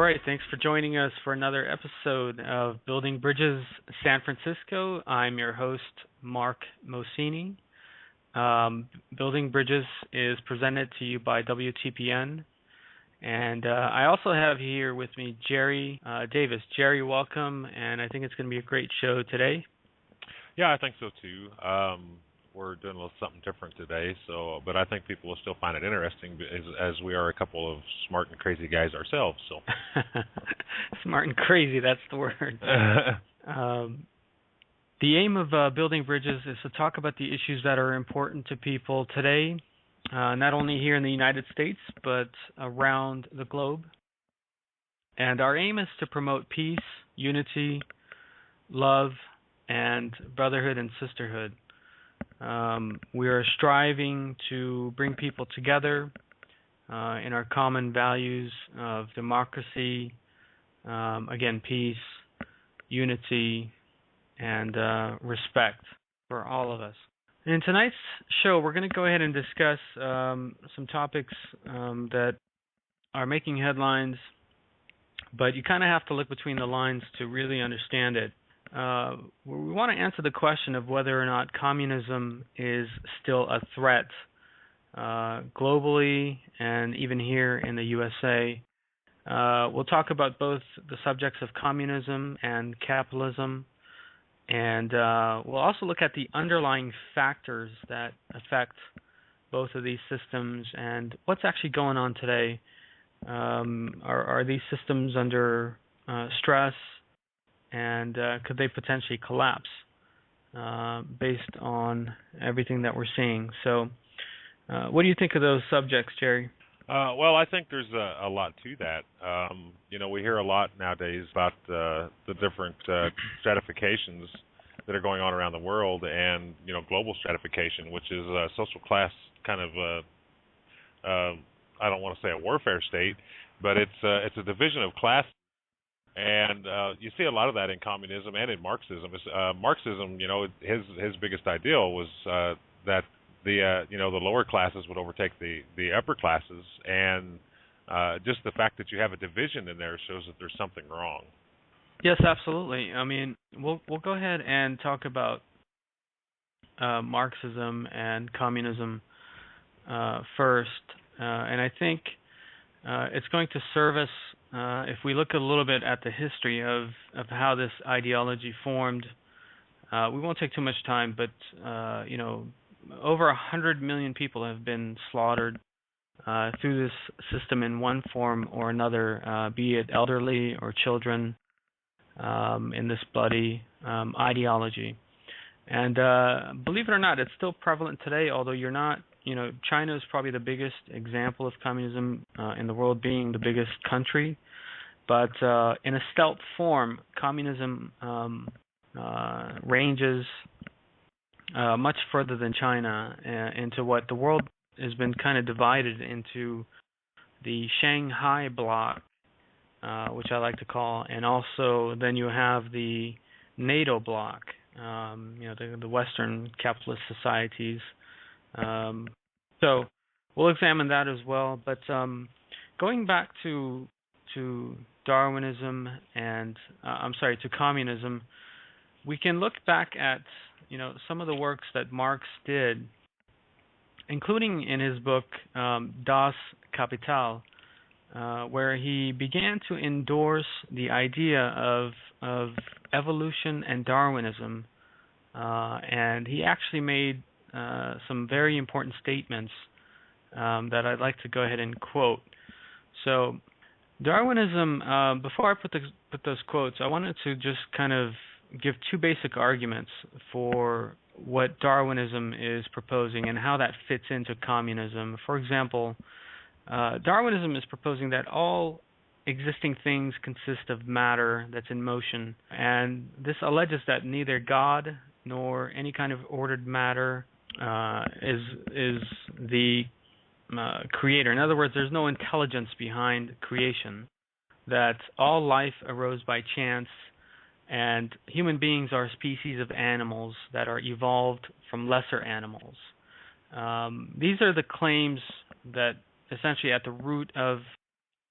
right, thanks for joining us for another episode of Building Bridges San Francisco. I'm your host, Mark Mosini. Building Bridges is presented to you by WTPN. And I also have here with me Jerry Davis. Jerry, welcome, and I think it's going to be a great show today. Yeah, I think so too. We're doing a little something different today, but I think people will still find it interesting as we are a couple of smart and crazy guys ourselves. So smart and crazy, that's the word. The aim of Building Bridges is to talk about the issues that are important to people today, not only here in the United States, but around the globe. And our aim is to promote peace, unity, love, and brotherhood and sisterhood. We are striving to bring people together in our common values of democracy, again, peace, unity, and respect for all of us. In tonight's show, we're going to go ahead and discuss some topics that are making headlines, but you kind of have to look between the lines to really understand it. We want to answer the question of whether or not communism is still a threat globally and even here in the USA. We'll talk about both the subjects of communism and capitalism, and we'll also look at the underlying factors that affect both of these systems and what's actually going on today. Are these systems under stress? And could they potentially collapse based on everything that we're seeing? So what do you think of those subjects, Jerry? Well, I think there's a lot to that. We hear a lot nowadays about the different stratifications that are going on around the world, and global stratification, which is a social class kind of I don't want to say a warfare state, but it's a division of class. And you see a lot of that in communism and in Marxism. Marxism, his biggest ideal was that the lower classes would overtake the upper classes, and just the fact that you have a division in there shows that there's something wrong. Yes, absolutely. I mean, we'll go ahead and talk about Marxism and communism first, and I think it's going to serve us. If we look a little bit at the history of how this ideology formed, we won't take too much time, but over 100 million people have been slaughtered through this system in one form or another, be it elderly or children, in this bloody ideology. And believe it or not, it's still prevalent today, although you're not. China is probably the biggest example of communism in the world, being the biggest country. But in a stealth form, communism ranges much further than China into what the world has been kind of divided into the Shanghai bloc, which I like to call, and also then you have the NATO bloc, the Western capitalist societies. So we'll examine that as well. But going back to Darwinism and to communism, we can look back at some of the works that Marx did, including in his book Das Kapital, where he began to endorse the idea of evolution and Darwinism, and he actually made some very important statements that I'd like to go ahead and quote. So, Darwinism, before I put those quotes, I wanted to just kind of give two basic arguments for what Darwinism is proposing and how that fits into communism. For example, Darwinism is proposing that all existing things consist of matter that's in motion, and this alleges that neither God nor any kind of ordered matter is the creator. In other words, there's no intelligence behind creation, that all life arose by chance, and human beings are a species of animals that are evolved from lesser animals. These are the claims that essentially at the root of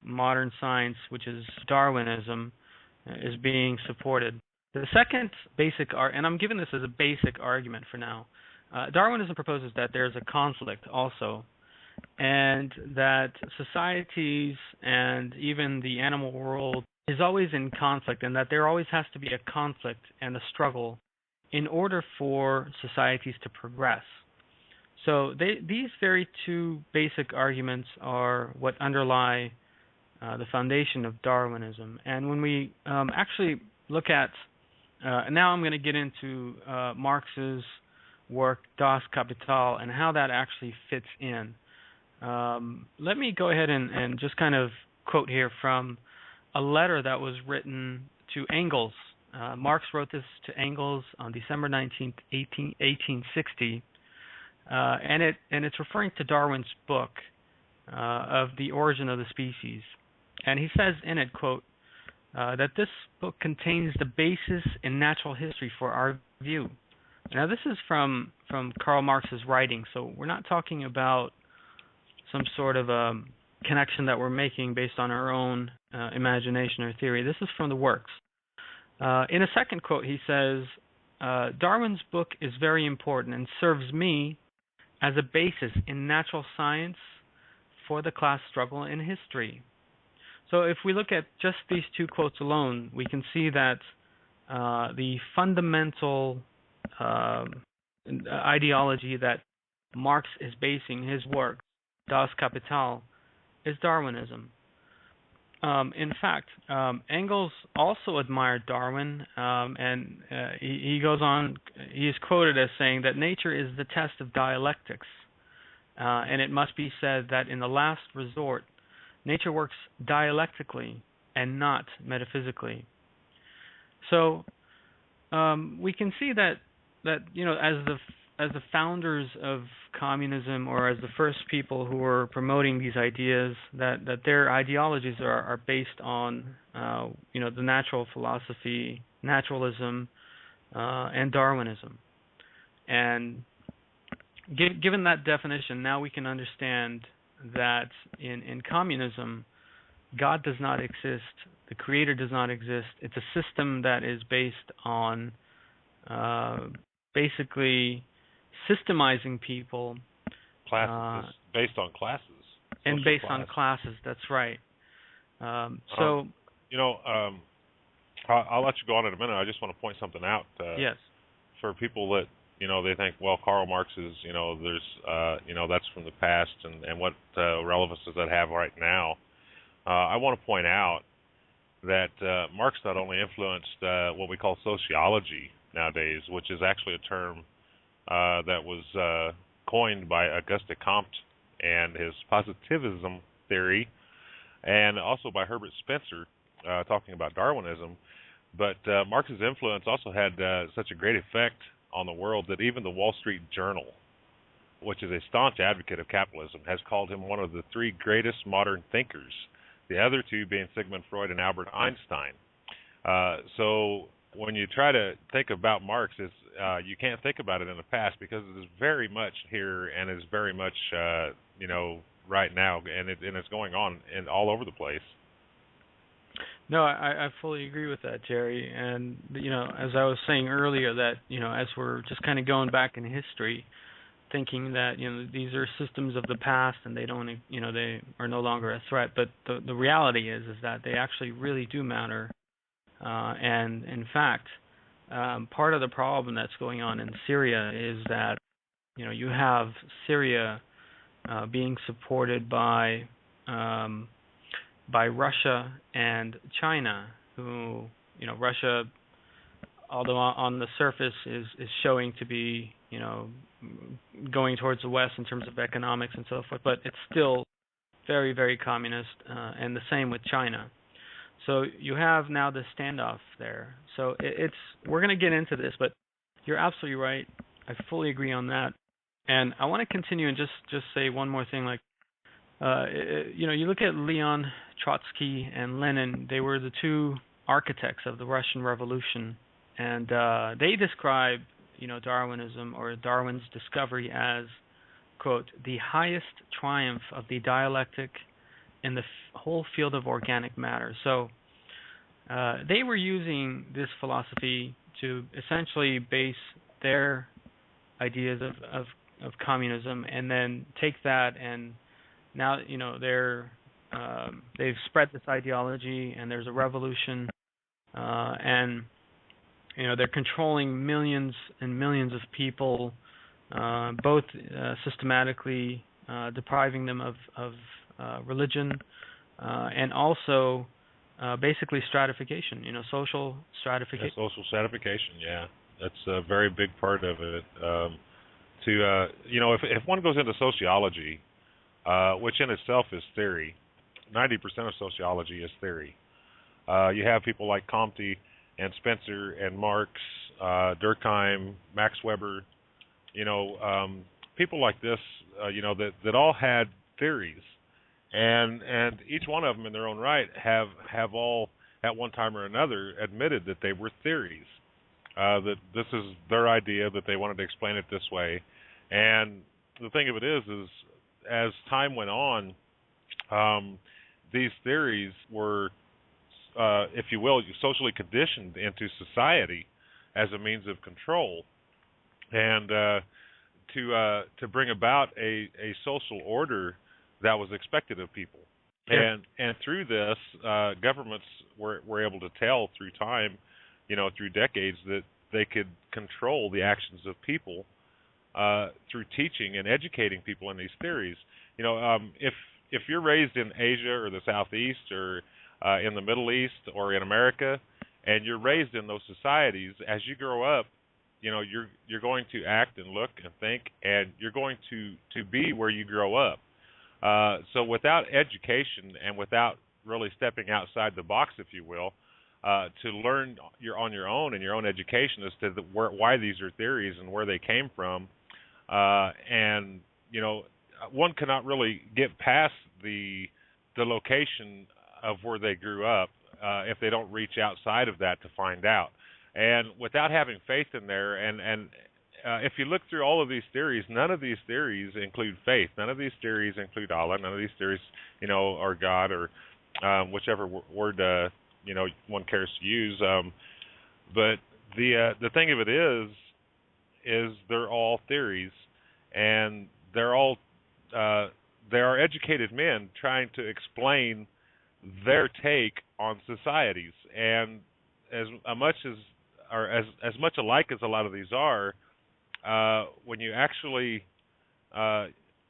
modern science, which is Darwinism, is being supported. The second basic, and I'm giving this as a basic argument for now, Darwinism proposes that there's a conflict also, and that societies and even the animal world is always in conflict, and that there always has to be a conflict and a struggle in order for societies to progress. So these very two basic arguments are what underlie the foundation of Darwinism. And when we actually look at, now I'm going to get into Marx's work, Das Kapital, and how that actually fits in. Let me go ahead and just kind of quote here from a letter that was written to Engels. Marx wrote this to Engels on December 19th, 1860, and it's referring to Darwin's book of The Origin of the Species. And he says in it, quote, that this book contains the basis in natural history for our view. Now, this is from Karl Marx's writing, so we're not talking about some sort of a connection that we're making based on our own imagination or theory. This is from the works. In a second quote, he says, Darwin's book is very important and serves me as a basis in natural science for the class struggle in history. So if we look at just these two quotes alone, we can see that the fundamental ideology that Marx is basing his work, Das Kapital, is Darwinism. In fact, Engels also admired Darwin, and he goes on, he is quoted as saying that nature is the test of dialectics, and it must be said that in the last resort, nature works dialectically and not metaphysically. So we can see that you know, as the founders of communism, or as the first people who were promoting these ideas, that their ideologies are based on you know, the natural philosophy, naturalism, and Darwinism. And given that definition, now we can understand that in communism, God does not exist, the Creator does not exist. It's a system that is based on basically systemizing people. Classes, based on classes. And based on classes, that's right. So, you know, I'll let you go on in a minute. I just want to point something out. Yes. For people that, you know, they think, well, Karl Marx is, you know, there's, you know, that's from the past, and what relevance does that have right now? I want to point out that Marx not only influenced what we call sociology nowadays, which is actually a term that was coined by Auguste Comte and his positivism theory, and also by Herbert Spencer talking about Darwinism. But Marx's influence also had such a great effect on the world that even the Wall Street Journal, which is a staunch advocate of capitalism, has called him one of the three greatest modern thinkers, the other two being Sigmund Freud and Albert Einstein. So when you try to think about Marx, you can't think about it in the past, because it is very much here and is very much, you know, right now, and it's going on all over the place. No, I fully agree with that, Jerry. And, you know, as I was saying earlier, that, you know, as we're just kind of going back in history, thinking that, you know, these are systems of the past and they don't, you know, they are no longer a threat. But the reality is that they actually really do matter. And in fact, part of the problem that's going on in Syria is that, you know, you have Syria being supported by Russia and China, who, you know, Russia, although on the surface is showing to be, you know, going towards the West in terms of economics and so forth, but it's still very, very communist, and the same with China. So you have now this standoff there. So we're going to get into this, but you're absolutely right. I fully agree on that. And I want to continue and just say one more thing. Like, you know, you look at Leon Trotsky and Lenin. They were the two architects of the Russian Revolution, and they describe, you know, Darwinism, or Darwin's discovery, as, quote, the highest triumph of the dialectic in the whole field of organic matter. So they were using this philosophy to essentially base their ideas of communism, and then take that, and now they've spread this ideology, and there's a revolution, and they're controlling millions and millions of people, both systematically depriving them of religion, and also basically stratification, social stratification. Yeah, social stratification, yeah. That's a very big part of it. If one goes into sociology, which in itself is theory, 90% of sociology is theory. You have people like Comte and Spencer and Marx, Durkheim, Max Weber, people like this, that all had theories, and each one of them in their own right have all at one time or another admitted that they were theories, that this is their idea, that they wanted to explain it this way. And the thing of it is as time went on, these theories were, if you will, socially conditioned into society as a means of control, and to bring about a social order that was expected of people. Yeah. And through this, governments were able to tell through time, through decades, that they could control the actions of people through teaching and educating people in these theories. If you're raised in Asia or the Southeast or in the Middle East or in America, and you're raised in those societies, as you grow up, you're going to act and look and think, and you're going to be where you grow up. So without education and without really stepping outside the box, if you will, to learn on your own and your own education as to why these are theories and where they came from, and one cannot really get past the location of where they grew up if they don't reach outside of that to find out. And without having faith in there, and if you look through all of these theories, none of these theories include faith. None of these theories include Allah. None of these theories, are God, or whichever word one cares to use. But the thing of it is they're all theories, and they are educated men trying to explain their take on societies. And as much alike as a lot of these are, when you actually,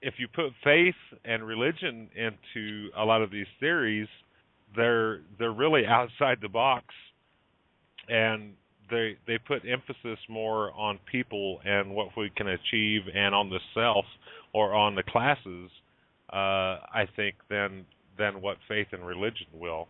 if you put faith and religion into a lot of these theories, they're really outside the box, and they put emphasis more on people and what we can achieve, and on the self or on the classes, I think, than what faith and religion will.